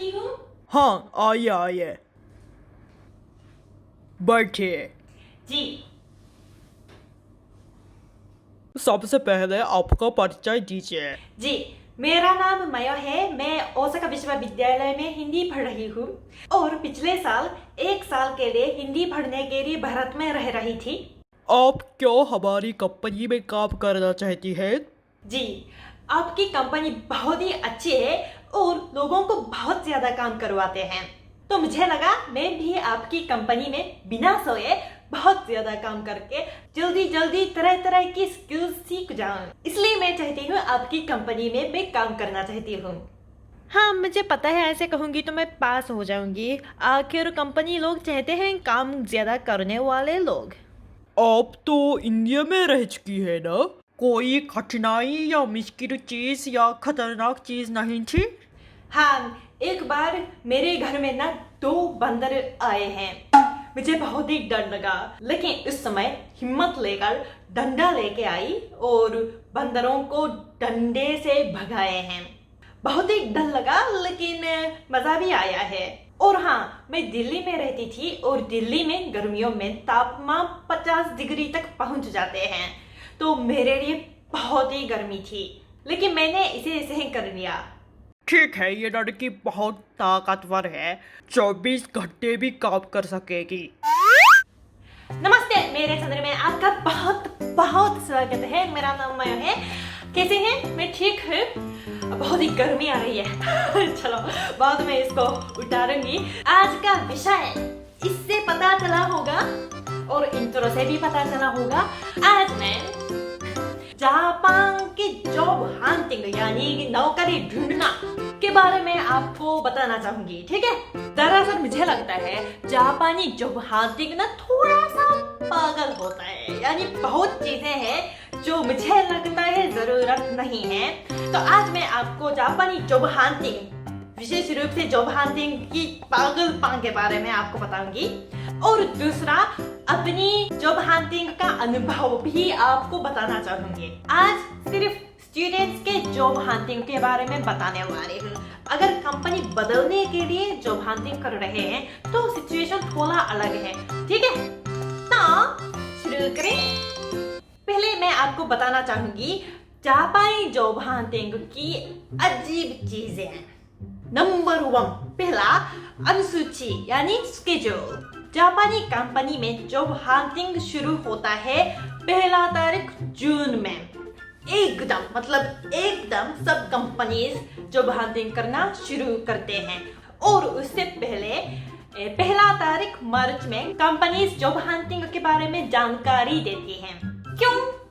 सकती हूँ? हाँ, आइए आइए, बैठिए। जी सबसे पहले आपका परिचय दीजिए। जी, मेरा नाम मयो है। मैं ओसाका विश्वविद्यालय में हिंदी पढ़ रही हूँ और पिछले साल 1 साल के लिए हिंदी पढ़ने के लिए भारत में रह रही थी। आप क्यों हमारी कंपनी में काम करना चाहती हैं? जी, आपकी कंपनी बहुत ही अच्छी है और लोगों को बहुत ज्यादा काम करवाते हैं, तो मुझे लगा मैं भी आपकी कंपनी में बिना सोए बहुत ज्यादा काम करके जल्दी जल्दी तरह तरह की स्किल्स सीख जाऊं। इसलिए मैं चाहती हूँ आपकी कंपनी में मैं काम करना चाहती हूँ। हाँ, मुझे पता है ऐसे कहूँगी तो मैं पास हो जाऊंगी। आखिर कंपनी लोग चाहते हैं काम ज्यादा करने वाले लोग। आप तो इंडिया में रह चुकी है ना? कोई कठिनाई या मुश्किल चीज या खतरनाक चीज नहीं थी? हाँ, एक बार मेरे घर में ना 2 बंदर आए हैं। मुझे बहुत ही डर लगा, लेकिन उस समय हिम्मत लेकर डंडा लेके आई और बंदरों को डंडे से भगाए हैं। बहुत ही डर लगा, लेकिन मजा भी आया है। और हाँ, मैं दिल्ली में रहती थी और दिल्ली में गर्मियों में तापमान 50 डिग्री तक पहुंच जाते हैं, तो मेरे लिए बहुत ही गर्मी थी, लेकिन मैंने इसे सही कर लिया। ठीक है, ये लड़की बहुत ताकतवर है, 24 घंटे भी काम कर सकेगी। नमस्ते मेरे चैनल में आपका बहुत बहुत स्वागत है। मेरा नाम मयो है। कैसे हैं? मैं ठीक हूँ। बहुत ही गर्मी आ रही है चलो बाद में इसको उतारूंगी। आज का विषय इससे पता चला होगा और इंट्रो से भी पता चला होगा। आज मैं जापान की जॉब हंटिंग यानी नौकरी ढूंढना के बारे में आपको बताना चाहूंगी, ठीक है? दरअसल मुझे लगता है जापानी जॉब हंटिंग ना थोड़ा सा पागल होता है, यानी बहुत चीजें हैं जो मुझे लगता है जरूरत नहीं है। तो आज मैं आपको जापानी जॉब हंटिंग, विशेष रूप से जॉब हंटिंग की पागलपन के बारे में आपको बताऊंगी, और दूसरा अपनी जॉब हंटिंग का अनुभव भी आपको बताना चाहूंगी। आज सिर्फ स्टूडेंट्स के जॉब हंटिंग के बारे में बताने वाले हूँ। अगर कंपनी बदलने के लिए जॉब हंटिंग कर रहे हैं तो सिचुएशन थोड़ा अलग है, ठीक है? तो शुरू करें। पहले मैं आपको बताना चाहूंगी जापानी जॉब हंटिंग की अजीब चीजें। नंबर 1, पहला अनुसूची यानी स्केड्यूल। जापानी कंपनी में जॉब हंटिंग शुरू होता है 1 जून में। एकदम सब कंपनीज जॉब हंटिंग करना शुरू करते हैं, और उससे पहले 1 मार्च में कंपनीज जॉब हंटिंग के बारे में जानकारी देती हैं।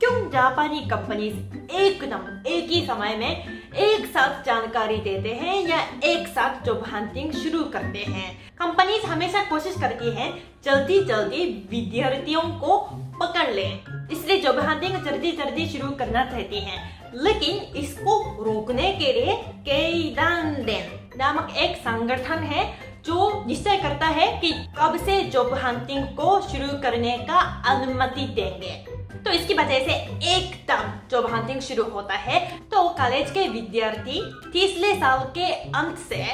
क्यों जापानी कंपनीज एकदम एक ही समय में एक साथ जानकारी देते हैं या एक साथ जॉब हंटिंग शुरू करते हैं? कंपनीज हमेशा कोशिश करती हैं जल्दी जल्दी विद्यार्थियों को पकड़ लें, इसलिए जॉब हंटिंग जल्दी जल्दी शुरू करना चाहती हैं। लेकिन इसको रोकने के लिए केइदानदेन नामक एक संगठन है जो निश्चय करता है कि कब से जॉब हंटिंग को शुरू करने का अनुमति देंगे। तो इसकी वजह से एकदम जॉब हंटिंग शुरू होता है, तो कॉलेज के विद्यार्थी 30वें साल के अंत से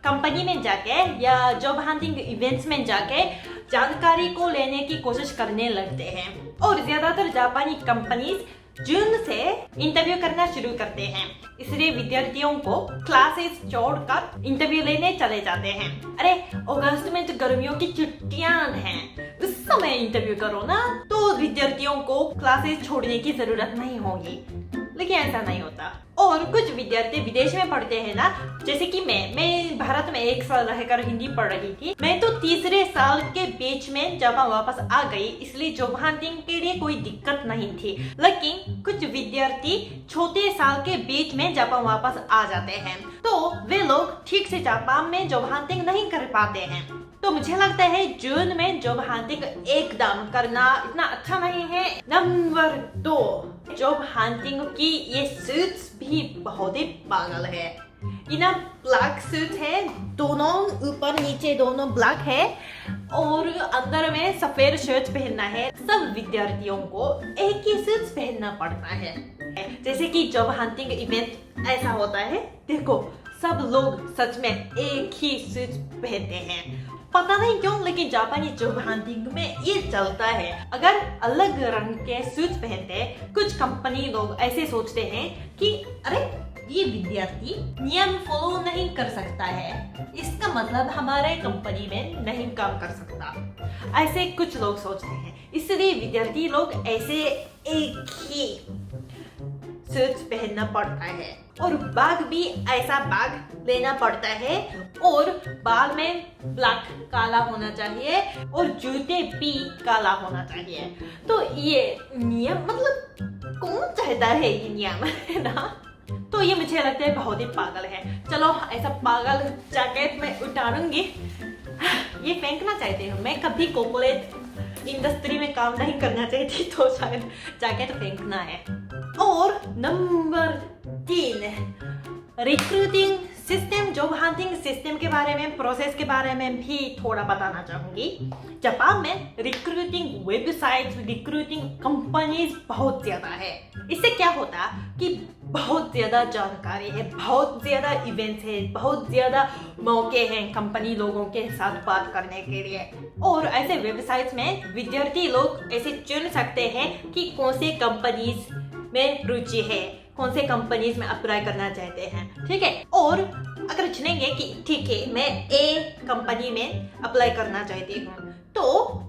कंपनी में जाके या जॉब हंटिंग इवेंट्स में जाके जानकारी को लेने की कोशिश करने लगते हैं। और ज्यादातर जापानी कंपनीज जून से इंटरव्यू करना शुरू करते हैं, इसलिए विद्यार्थियों को क्लासेस छोड़कर इंटरव्यू लेने चले जाते हैं। अरे अगस्त में तो गर्मियों की छुट्टियां हैं, उस समय इंटरव्यू करो ना, तो विद्यार्थियों को क्लासेस छोड़ने की जरूरत नहीं होगी। लेकिन ऐसा नहीं होता। और कुछ विद्यार्थी विदेश में पढ़ते हैं ना, जैसे कि मैं भारत में 1 साल रहकर हिंदी पढ़ रही थी। मैं तो 3रे साल के बीच में जापान वापस आ गई, इसलिए जॉब हंटिंग के लिए कोई दिक्कत नहीं थी। लेकिन कुछ विद्यार्थी चौथे साल के बीच में जापान वापस आ जाते हैं, तो वे लोग ठीक से जापान में जॉब हंटिंग नहीं कर पाते हैं। तो मुझे लगता है जून में जॉब हंटिंग एकदम करना इतना अच्छा नहीं है। नंबर 2, जॉब हंटिंग की ये सूट्स भी बहुत ही पागल है। ये ना ब्लैक सूट है, दोनों ऊपर नीचे दोनों ब्लैक है, और अंदर में सफेद शर्ट पहनना है। सब विद्यार्थियों को एक ही सूट पहनना पड़ता है। जैसे कि जॉब हंटिंग इवेंट ऐसा होता है, देखो सब लोग सच में एक ही सूट पहनते हैं। पता नहीं क्यों, लेकिन जापानी जॉब हंटिंग में ये चलता है। अगर अलग रंग के सूट पहनते, कुछ कंपनी लोग ऐसे सोचते हैं कि अरे ये विद्यार्थी नियम फॉलो नहीं कर सकता है, इसका मतलब हमारे कंपनी में नहीं काम कर सकता। ऐसे कुछ लोग सोचते हैं, इसलिए विद्यार्थी लोग ऐसे एक ही सूट पहनना पड़ता है। और बैग भी ऐसा बैग लेना पड़ता है, और बाल में ब्लैक काला होना चाहिए, और जूते भी काला होना चाहिए। तो ये नियम, मतलब कौन चाहता है ये नियम, है ना? तो ये मुझे लगता है बहुत ही पागल है। चलो ऐसा पागल जैकेट मैं उतारूंगी, ये फेंकना चाहती हूँ। मैं कभी कॉर्पोरेट इंडस्ट्री में काम नहीं करना चाहती, तो शायद जैकेट फेंकना है। और number 3, recruiting system, job hunting system के बारे में, प्रोसेस के बारे में भी थोड़ा बताना चाहूंगी। जापान में रिक्रूटिंग वेबसाइट, रिक्रूटिंग कंपनीज बहुत ज्यादा है। इससे क्या होता कि बहुत ज्यादा जानकारी है, बहुत ज्यादा इवेंट्स है, बहुत ज्यादा मौके हैं कंपनी लोगों के साथ बात करने के लिए। और ऐसे वेबसाइट्स में विद्यार्थी लोग ऐसे चुन सकते हैं कि कौन से कंपनीज में रुचि है, कौन से कंपनीज में अप्लाई करना चाहते हैं, ठीक है। और अगर चुनेंगे कि ठीक है मैं ए कंपनी में अप्लाई करना चाहती हूँ, तो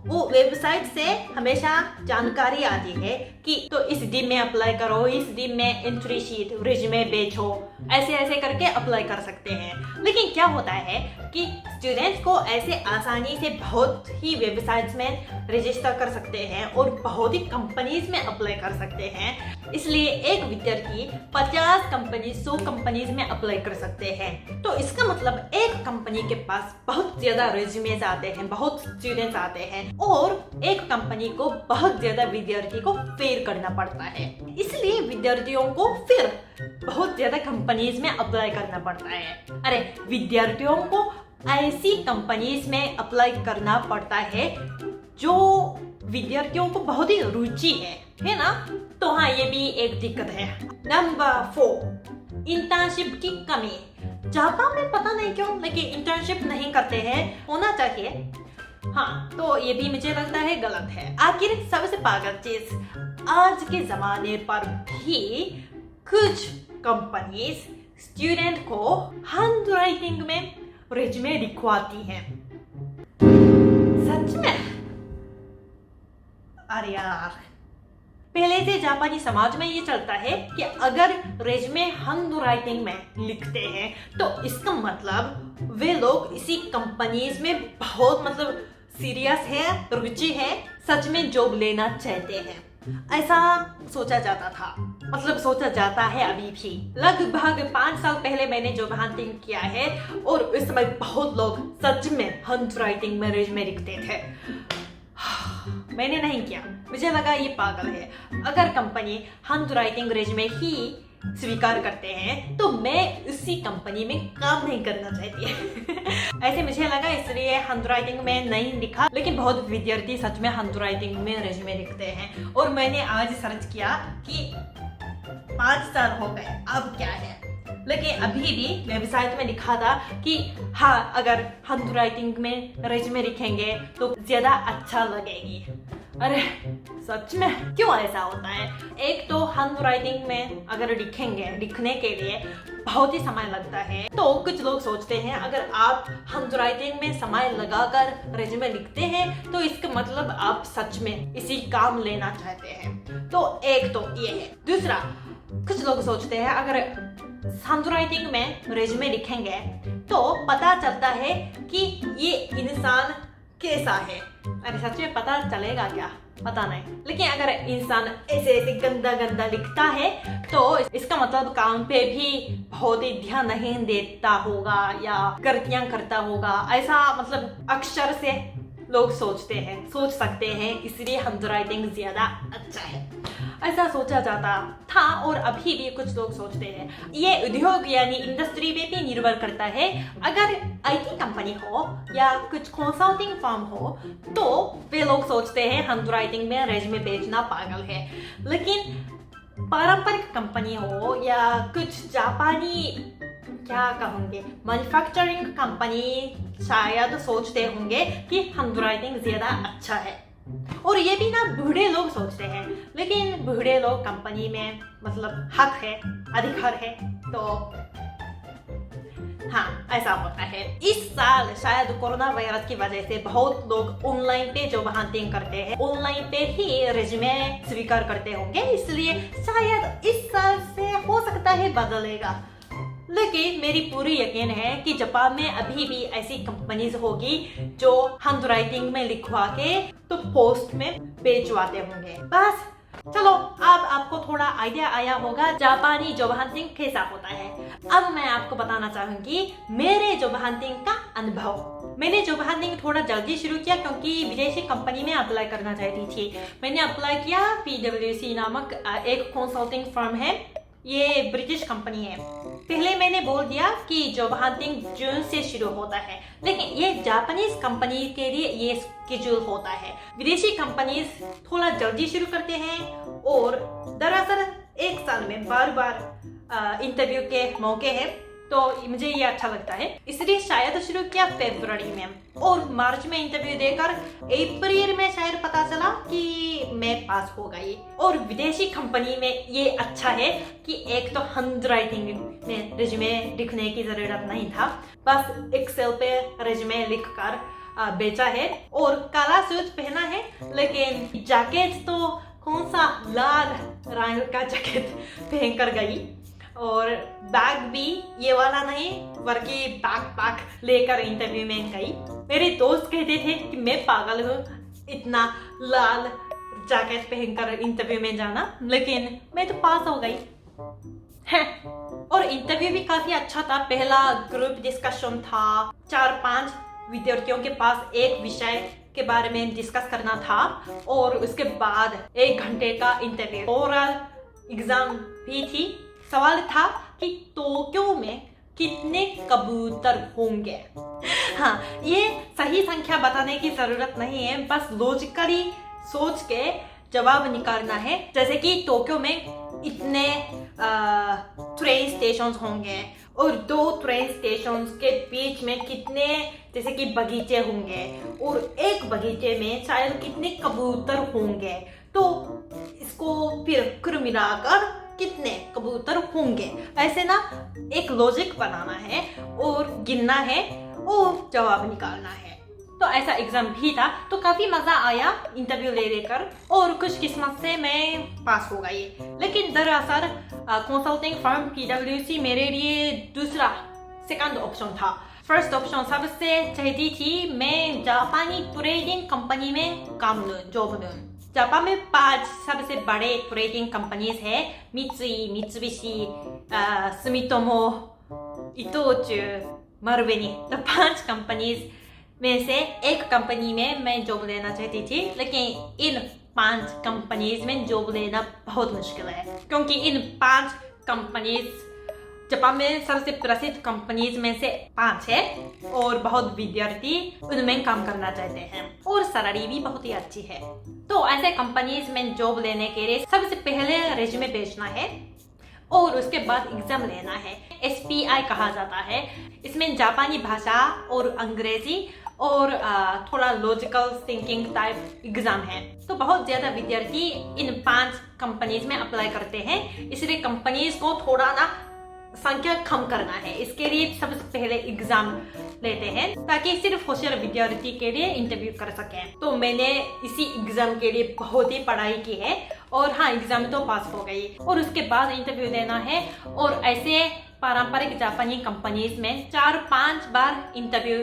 वो वेबसाइट से हमेशा जानकारी आती है कि तो इस दिन में अप्लाई करो, इस दिन में एंट्री शीट, रिज्यूमे भेजो, ऐसे ऐसे करके अप्लाई कर सकते हैं। लेकिन क्या होता है कि स्टूडेंट्स को ऐसे आसानी से बहुत ही वेबसाइट्स में रजिस्टर कर सकते हैं और बहुत ही कंपनीज में अप्लाई कर सकते हैं। इसलिए एक विद्यार्थी 50 कंपनी, 100 कंपनीज में अप्लाई कर सकते हैं। तो इसका मतलब एक कंपनी के पास बहुत ज्यादा रिज्यूमेज आते हैं, बहुत स्टूडेंट्स आते हैं, और एक कंपनी को बहुत ज्यादा विद्यार्थी को फेर करना पड़ता है। इसलिए विद्यार्थियों को फिर बहुत ज्यादा कंपनीज में अप्लाई करना पड़ता है। अरे विद्यार्थियों को ऐसी कंपनीज में अप्लाई करना पड़ता है जो विद्यार्थियों को बहुत ही रुचि है ना? तो हाँ, ये भी एक दिक्कत है। नंबर 4, इंटर्नशिप की कमी। जापान में पता नहीं क्यों, लेकिन इंटर्नशिप नहीं करते हैं, होना चाहिए। हाँ, तो ये भी मुझे लगता है गलत है। आखिर सबसे पागल चीज, आज के जमाने पर भी कुछ कंपनीज स्टूडेंट को हैंड राइटिंग में रिज्यूमे लिखवाती हैं। सच में? अरे यार, पहले से जापानी समाज में ये चलता है कि अगर रिज्यूमे हैंड राइटिंग में लिखते हैं तो इसका मतलब वे लोग इसी कंपनीज में बहुत मतलब सीरियस है, रुचि है, सच में जॉब लेना चाहते हैं। ऐसा सोचा जाता था, मतलब सोचा जाता है अभी भी। लगभग 5 साल पहले मैंने जॉब हंटिंग किया है, और उस समय बहुत लोग सच में हैंड राइटिंग में रिज्यूमे लिखते थे। मैंने नहीं किया, मुझे लगा ये पागल है। अगर कंपनी हैंड राइटिंग रिज्यूमे ही स्वीकार करते हैं तो मैं उसी कंपनी में काम नहीं करना चाहती। ऐसे मुझे लगा, इसलिए हैंड राइटिंग में नहीं लिखा। लेकिन बहुत विद्यार्थी सच में हैंड राइटिंग में रिज्यूमे लिखते हैं, और मैंने आज सर्च किया कि 5 साल हो गए, अब क्या है। लेकिन अभी भी वेबसाइट में लिखा था कि हाँ, अगर हैंड राइटिंग में रिज्यूमे लिखेंगे तो ज्यादा अच्छा लगेगी। अरे सच में क्यों ऐसा होता है? एक तो हैंड राइटिंग में अगर लिखेंगे, लिखने के लिए बहुत ही समय लगता है। तो कुछ लोग सोचते हैं अगर आप हैंड राइटिंग में समय लगाकर रिज्यूमे लिखते हैं तो इसका मतलब आप सच में इसी काम लेना चाहते हैं। तो एक तो ये है। दूसरा, कुछ लोग सोचते हैं अगर हैंड राइटिंग में रिज्यूमे लिखेंगे तो पता चलता है कि ये इंसान कैसा है। अरे सच में पता चलेगा क्या? पता नहीं। लेकिन अगर इंसान ऐसे ऐसे गंदा गंदा लिखता है तो इसका मतलब काम पे भी बहुत ही ध्यान नहीं देता होगा या गलतियां करता होगा, ऐसा मतलब अक्षर से लोग सोच सकते हैं। इसलिए हैंड राइटिंग ज्यादा अच्छा है, ऐसा सोचा जाता था। और अभी भी कुछ लोग सोचते हैं। ये उद्योग यानी इंडस्ट्री में भी निर्भर करता है। अगर आईटी कंपनी हो या कुछ कंसल्टिंग फर्म हो तो वे लोग सोचते हैं हैंड राइटिंग में रिज्यूमे भेजना पागल है। लेकिन पारंपरिक कंपनी हो या कुछ जापानी क्या कहूँगे, मैन्युफैक्चरिंग कंपनी शायद सोचते होंगे कि हैंडराइटिंग ज्यादा अच्छा है, और ये भी ना बूढ़े लोग सोचते हैं, लेकिन बूढ़े लोग कंपनी में मतलब हक है, अधिकार है, तो हाँ ऐसा होता है। इस साल शायद कोरोना वायरस की वजह से बहुत लोग ऑनलाइन पे जॉब हंटिंग करते हैं, ऑनलाइन पे ही रिज्यूमे स्वीकार करते होंगे, इसलिए शायद इस साल से हो सकता है बदलेगा। लेकिन मेरी पूरी यकीन है कि जापान में अभी भी ऐसी कंपनीज होगी जो हैंडराइटिंग में लिखवा के तो पोस्ट में बेचवाते होंगे। बस चलो, अब आपको थोड़ा आइडिया आया होगा जापानी जॉब हंटिंग कैसा होता है। अब मैं आपको बताना चाहूंगी मेरे जॉब हंटिंग का अनुभव। मैंने जॉब हंटिंग थोड़ा जल्दी शुरू किया क्योंकि विदेशी कंपनी में अप्लाई करना चाहती थी। मैंने अप्लाई किया, PwC नामक एक कंसल्टिंग फर्म है, ये ब्रिटिश कंपनी है। पहले मैंने बोल दिया कि जॉब हंटिंग जून से शुरू होता है, लेकिन ये जापानीज कंपनी के लिए ये शेड्यूल होता है। विदेशी कंपनीज थोड़ा जल्दी शुरू करते हैं और दरअसल एक साल में बार बार इंटरव्यू के मौके हैं, तो मुझे ये अच्छा लगता है, इसलिए शायद शुरू किया फरवरी में और मार्च में इंटरव्यू देकर अप्रैल में शायद पता चला कि मैं पास हो गई। और विदेशी कंपनी में ये अच्छा है कि एक तो हैंडराइटिंग में रिज्यूमे लिखने की जरूरत नहीं था, बस एक्सेल पे रिज्यूमे लिखकर बेचा है और काला सूट पहना है, लेकिन जैकेट तो कौन सा लाल रंग का जैकेट पहन कर गई, और बैग भी ये वाला नहीं बल्कि बैकपैक लेकर इंटरव्यू में गई। मेरे दोस्त कहते थे कि मैं पागल हूँ इतना लाल जैकेट पहनकर इंटरव्यू में जाना, लेकिन मैं तो पास हो गई है। और इंटरव्यू भी काफी अच्छा था। पहला ग्रुप डिस्कशन था, 4-5 विद्यार्थियों के पास एक विषय के बारे में डिस्कस करना था, और उसके बाद 1 घंटे का इंटरव्यू, ओरल एग्जाम भी थी। सवाल था कि टोक्यो में कितने कबूतर होंगे। हाँ, ये सही संख्या बताने की जरूरत नहीं है, बस लॉजिकली सोच के जवाब निकालना है। जैसे कि टोक्यो में इतने ट्रेन स्टेशन होंगे और 2 ट्रेन स्टेशन के बीच में कितने जैसे कि बगीचे होंगे, और एक बगीचे में शायद कितने कबूतर होंगे, तो इसको फिर कुल मिलाकर कितने कबूतर होंगे। ऐसे ना एक लॉजिक बनाना है और गिनना है और जवाब निकालना है। तो ऐसा एग्जाम भी था, तो काफी मजा आया इंटरव्यू ले लेकर, और कुछ किस्मत से मैं पास हो गई। लेकिन दरअसल कंसल्टिंग फर्म PwC मेरे लिए दूसरा सेकंड ऑप्शन था। फर्स्ट ऑप्शन सबसे चाहती थी मैं जापानी ट्रेडिंग कंपनी में काम लूं, जॉब लूं। जापान में 5 सबसे बड़े ट्रेडिंग कंपनीज है, मित्सुई, मित्सुबिशी, सुमितोमो, इतोचु, मारुबेनी। तो 5 कंपनीज में से एक कंपनी में मैं जॉब लेना चाहती थी, लेकिन इन 5 कंपनीज में जॉब लेना बहुत मुश्किल है, क्योंकि इन 5 कंपनीज जापान में सबसे प्रसिद्ध कंपनीज में से 5 है, और बहुत विद्यार्थी उनमें काम करना चाहते हैं, और सैलरी भी बहुत ही अच्छी है। तो ऐसे कंपनीज में जॉब लेने के लिए सबसे पहले रिज्यूमे भेजना है और उसके बाद एग्जाम लेना है। SPI कहा जाता है। इसमें जापानी भाषा और अंग्रेजी और थोड़ा लॉजिकल थिंकिंग टाइप एग्जाम है। तो बहुत ज्यादा विद्यार्थी इन 5 कंपनीज में अप्लाई करते हैं, इसलिए कंपनीज को थोड़ा ना संख्या कम करना है। इसके लिए सबसे पहले एग्जाम लेते हैं ताकि सिर्फ होशियार विद्यार्थी के लिए इंटरव्यू कर सकें। तो मैंने इसी एग्जाम के लिए बहुत ही पढ़ाई की है, और हाँ एग्जाम तो पास हो गई, और उसके बाद इंटरव्यू देना है। और ऐसे पारंपरिक जापानी कंपनीज में 4-5 बार इंटरव्यू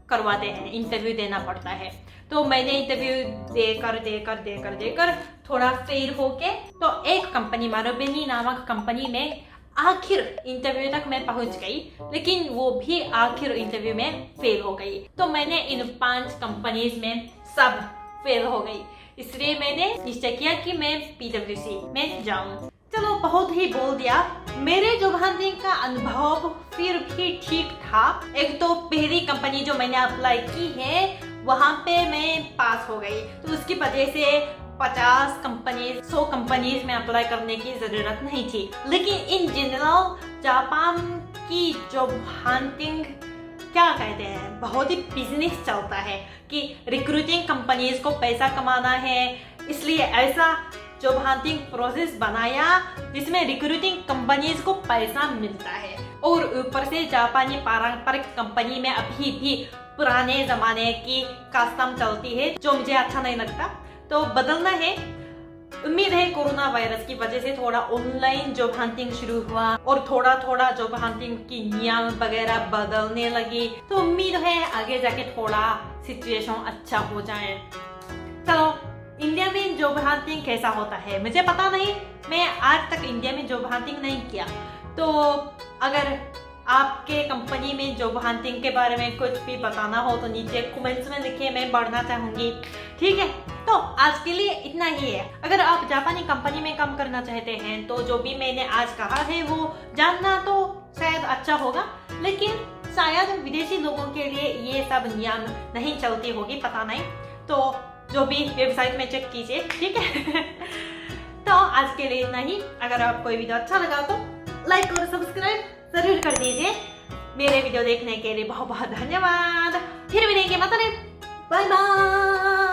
करवाते हैं, इंटरव्यू देना पड़ता है। तो मैंने इंटरव्यू देकर थोड़ा फेल होके तो एक कंपनी मारुबेनी नामक कंपनी में आखिर इंटरव्यू तक मैं पहुंच गई, लेकिन वो भी आखिर इंटरव्यू में फेल हो गई। तो मैंने इन 5 कंपनीज में सब फेल हो गई, इसलिए मैंने निश्चय किया कि मैं PwC में जाऊं। चलो बहुत ही बोल दिया। मेरे जॉब हंटिंग का अनुभव फिर भी ठीक था। एक तो पहली कंपनी जो मैंने अप्लाई की है वहां पे मैं पास हो गई, तो उसकी वजह से 50 कंपनीज 100 कंपनीज में अप्लाई करने की जरूरत नहीं थी। लेकिन इन जनरल जापान की जॉब हंटिंग क्या कहते हैं, बहुत ही बिजनेस चलता है कि रिक्रूटिंग कंपनीज को पैसा कमाना है, इसलिए ऐसा जॉब हंटिंग प्रोसेस बनाया जिसमें रिक्रूटिंग कंपनीज को पैसा मिलता है। और ऊपर से जापानी पारंपरिक कंपनी में अभी भी पुराने जमाने की कस्टम चलती है जो मुझे अच्छा नहीं लगता, तो बदलना है। उम्मीद है कोरोना वायरस की वजह से थोड़ा ऑनलाइन जॉब हंटिंग शुरू हुआ और थोड़ा थोड़ा जॉब हंटिंग की नियम वगैरह बदलने लगी, तो उम्मीद है आगे जाके थोड़ा सिचुएशन अच्छा हो जाए। चलो, इंडिया में जॉब हंटिंग कैसा होता है मुझे पता नहीं, मैं आज तक इंडिया में जॉब हंटिंग नहीं किया, तो अगर आपके कंपनी में जॉब हंटिंग के बारे में कुछ भी बताना हो तो नीचे कमेंट्स में लिखिए, मैं पढ़ना चाहूंगी। ठीक है, तो आज के लिए इतना ही है। अगर आप जापानी कंपनी में काम करना चाहते हैं तो जो भी मैंने आज कहा है वो जानना तो शायद अच्छा होगा, लेकिन शायद विदेशी लोगों के लिए ये सब नियम नहीं चलती होगी, पता नहीं, तो जो भी वेबसाइट में चेक कीजिए। ठीक है तो आज के लिए इतना ही। अगर आपको ये वीडियो अच्छा लगा तो लाइक और सब्सक्राइब जरूर कर दीजिए। मेरे वीडियो देखने के लिए बहुत बहुत धन्यवाद। फिर मिलेंगे, मतलब बाय बाय।